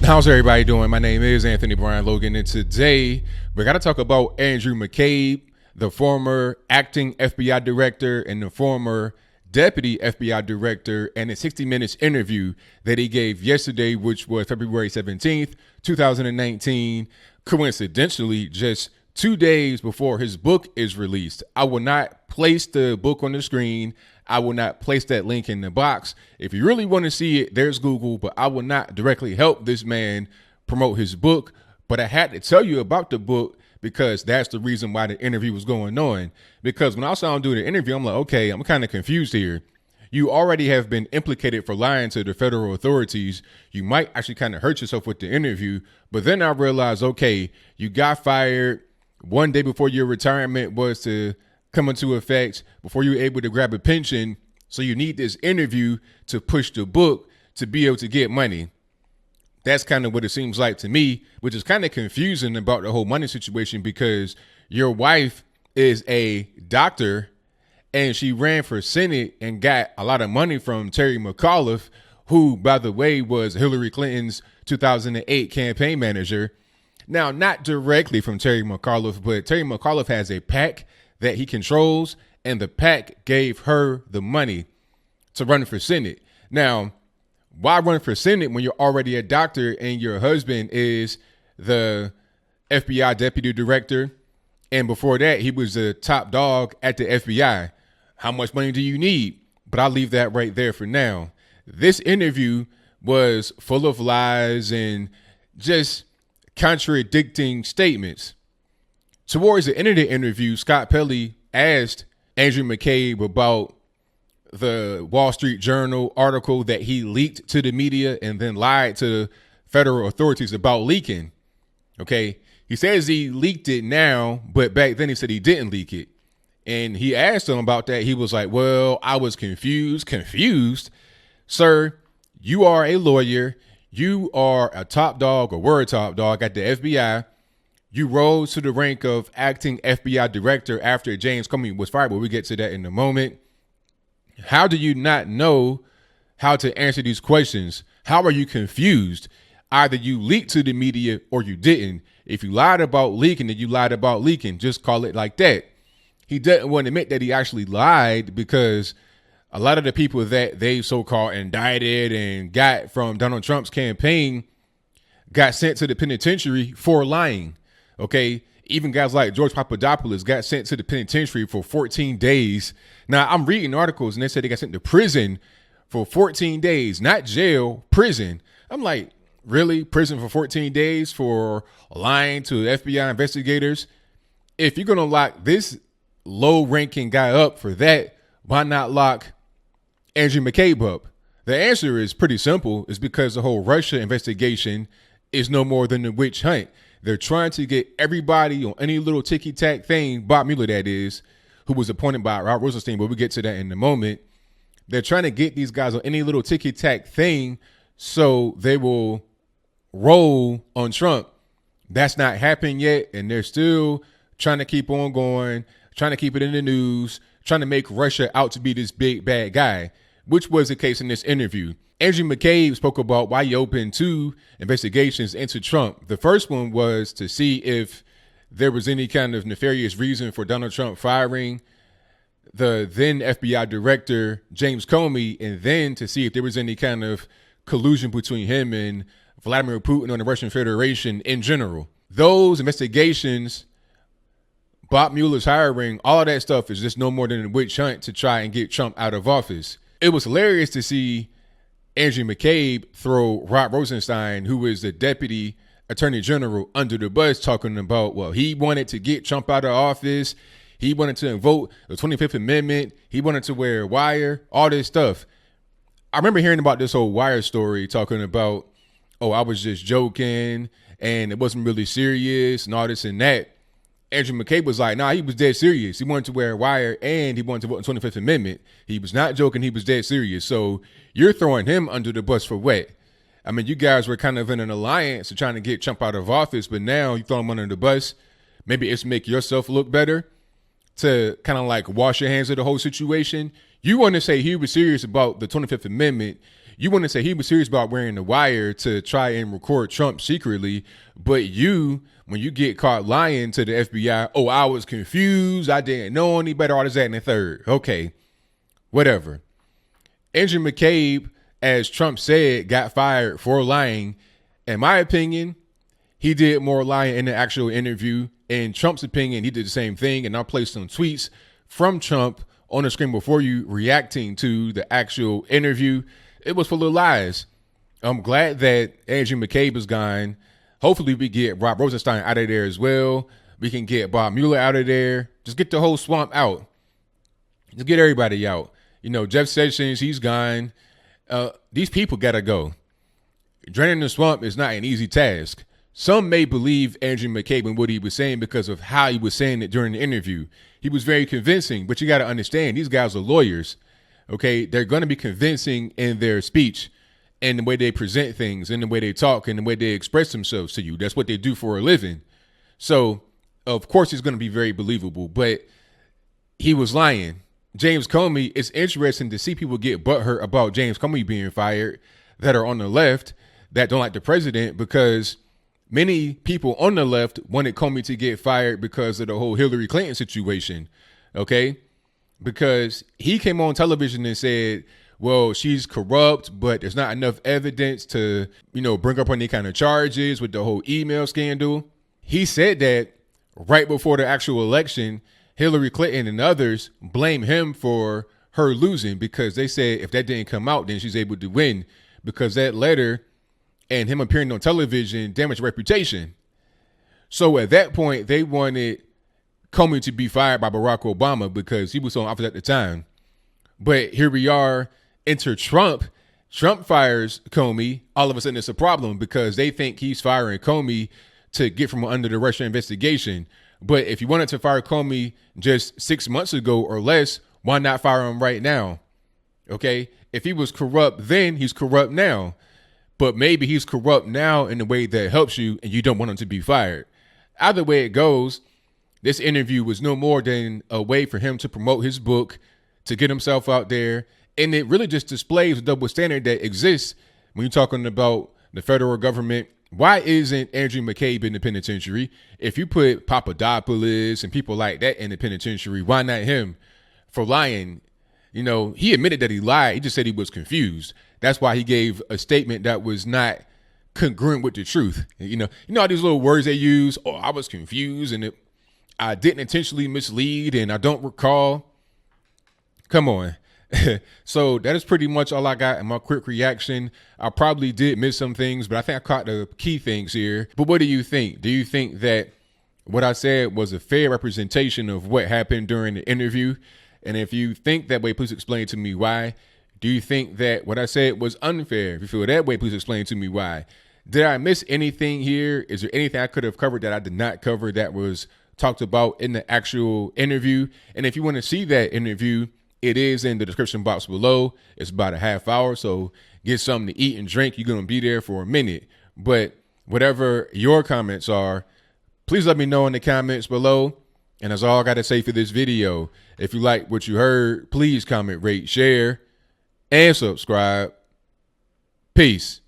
How's everybody doing? My name is Anthony Brian Logan, and today we got to talk about Andrew McCabe, the former acting FBI director and the former deputy FBI director, and a 60 Minutes interview that he gave yesterday, which was February 17th, 2019, coincidentally, just 2 days before his book is released. I will not place the book on the screen. I will not place that link in the box. If you really want to see it, there's Google, but I will not directly help this man promote his book. But I had to tell you about the book because that's the reason why the interview was going on. Because when I saw him do the interview, I'm like, okay, I'm kind of confused here. You already have been implicated for lying to the federal authorities. You might actually kind of hurt yourself with the interview. But then I realized, okay, you got fired one day before your retirement was to come into effect, before you were able to grab a pension. So you need this interview to push the book to be able to get money. That's kind of what it seems like to me, which is kind of confusing about the whole money situation because your wife is a doctor and she ran for Senate and got a lot of money from Terry McAuliffe, who, by the way, was Hillary Clinton's 2008 campaign manager. Now, not directly from Terry McAuliffe, but Terry McAuliffe has a PAC that he controls, and the PAC gave her the money to run for Senate. Now, why run for Senate when you're already a doctor and your husband is the FBI deputy director? And before that, he was the top dog at the FBI. How much money do you need? But I'll leave that right there for now. This interview was full of lies and just contradicting statements. Towards the end of the interview, Scott Pelley asked Andrew McCabe about the Wall Street Journal article that he leaked to the media and then lied to federal authorities about leaking. Okay. He says he leaked it now, but back then he said he didn't leak it. And he asked him about that. He was like, well, I was confused. Sir, you are a lawyer. You are a top dog, or were a top dog at the FBI. You rose to the rank of acting FBI director after James Comey was fired, but we'll get to that in a moment. How do you not know how to answer these questions? How are you confused? Either you leaked to the media or you didn't. If you lied about leaking, then you lied about leaking. Just call it like that. He doesn't want to admit that he actually lied because a lot of the people that they so-called indicted and got from Donald Trump's campaign got sent to the penitentiary for lying. Okay, even guys like George Papadopoulos got sent to the penitentiary for 14 days. Now, I'm reading articles and they said they got sent to prison for 14 days, not jail, prison. I'm like, really? Prison for 14 days for lying to FBI investigators? If you're going to lock this low-ranking guy up for that, why not lock Andrew McCabe up? The answer is pretty simple. It's because the whole Russia investigation is no more than a witch hunt. They're trying to get everybody on any little ticky-tack thing, Bob Mueller that is, who was appointed by Rosenstein, but we'll get to that in a moment. They're trying to get these guys on any little ticky-tack thing so they will roll on Trump. That's not happened yet, and they're still trying to keep on going, trying to keep it in the news, trying to make Russia out to be this big bad guy, which was the case in this interview. Andrew McCabe spoke about why he opened 2 investigations into Trump. The first one was to see if there was any kind of nefarious reason for Donald Trump firing the then FBI director, James Comey, and then to see if there was any kind of collusion between him and Vladimir Putin or the Russian Federation in general. Those investigations, Bob Mueller's hiring, all of that stuff is just no more than a witch hunt to try and get Trump out of office. It was hilarious to see Andrew McCabe throw Rod Rosenstein, who is the deputy attorney general, under the bus, talking about, well, he wanted to get Trump out of office. He wanted to invoke the 25th Amendment. He wanted to wear a wire, all this stuff. I remember hearing about this whole wire story, talking about, oh, I was just joking and it wasn't really serious and all this and that. Andrew McCabe was like, nah, he was dead serious. He wanted to wear a wire and he wanted to vote in the 25th Amendment. He was not joking. He was dead serious. So you're throwing him under the bus for what? I mean, you guys were kind of in an alliance trying to get Trump out of office, but now you throw him under the bus. Maybe it's make yourself look better to kind of like wash your hands of the whole situation. You want to say he was serious about the 25th Amendment. You want to say he was serious about wearing the wire to try and record Trump secretly, but when you get caught lying to the FBI, oh, I was confused, I didn't know any better, all this, that, and the third. Okay, whatever. Andrew McCabe, as Trump said, got fired for lying. In my opinion, he did more lying in the actual interview. In Trump's opinion, he did the same thing. And I'll play some tweets from Trump on the screen before you reacting to the actual interview. It was full of lies. I'm glad that Andrew McCabe is gone. Hopefully we get Rob Rosenstein out of there as well. We can get Bob Mueller out of there. Just get the whole swamp out. Just get everybody out. You know, Jeff Sessions, he's gone. These people got to go. Draining the swamp is not an easy task. Some may believe Andrew McCabe and what he was saying because of how he was saying it during the interview. He was very convincing, but you got to understand, these guys are lawyers. Okay, they're going to be convincing in their speech and the way they present things and the way they talk and the way they express themselves to you. That's what they do for a living. So, of course, it's going to be very believable, but he was lying. James Comey, it's interesting to see people get butthurt about James Comey being fired that are on the left that don't like the president, because many people on the left wanted Comey to get fired because of the whole Hillary Clinton situation. Okay, because he came on television and said, well, she's corrupt, but there's not enough evidence to, bring up any kind of charges with the whole email scandal. He said that right before the actual election. Hillary Clinton and others blame him for her losing because they said if that didn't come out, then she's able to win, because that letter and him appearing on television damaged reputation. So at that point, they wanted Comey to be fired by Barack Obama because he was in office at the time. But here we are, enter Trump. Trump fires Comey. All of a sudden, it's a problem because they think he's firing Comey to get from under the Russia investigation. But if you wanted to fire Comey just 6 months ago or less, why not fire him right now? Okay, if he was corrupt then, he's corrupt now. But maybe he's corrupt now in a way that helps you and you don't want him to be fired. Either way it goes, this interview was no more than a way for him to promote his book, to get himself out there. And it really just displays the double standard that exists when you're talking about the federal government. Why isn't Andrew McCabe in the penitentiary? If you put Papadopoulos and people like that in the penitentiary, why not him for lying? He admitted that he lied. He just said he was confused. That's why he gave a statement that was not congruent with the truth. All these little words they use. Oh, I was confused and I didn't intentionally mislead and I don't recall. Come on. So that is pretty much all I got in my quick reaction. I probably did miss some things, but I think I caught the key things here. But what do you think? Do you think that what I said was a fair representation of what happened during the interview? And if you think that way, please explain to me why. Do you think that what I said was unfair? If you feel that way, please explain to me why. Did I miss anything here? Is there anything I could have covered that I did not cover that was talked about in the actual interview? And if you want to see that interview, it is in the description box below. It's about a half hour, so get something to eat and drink. You're going to be there for a minute. But whatever your comments are, please let me know in the comments below. And that's all I got to say for this video. If you like what you heard, please comment, rate, share, and subscribe. Peace.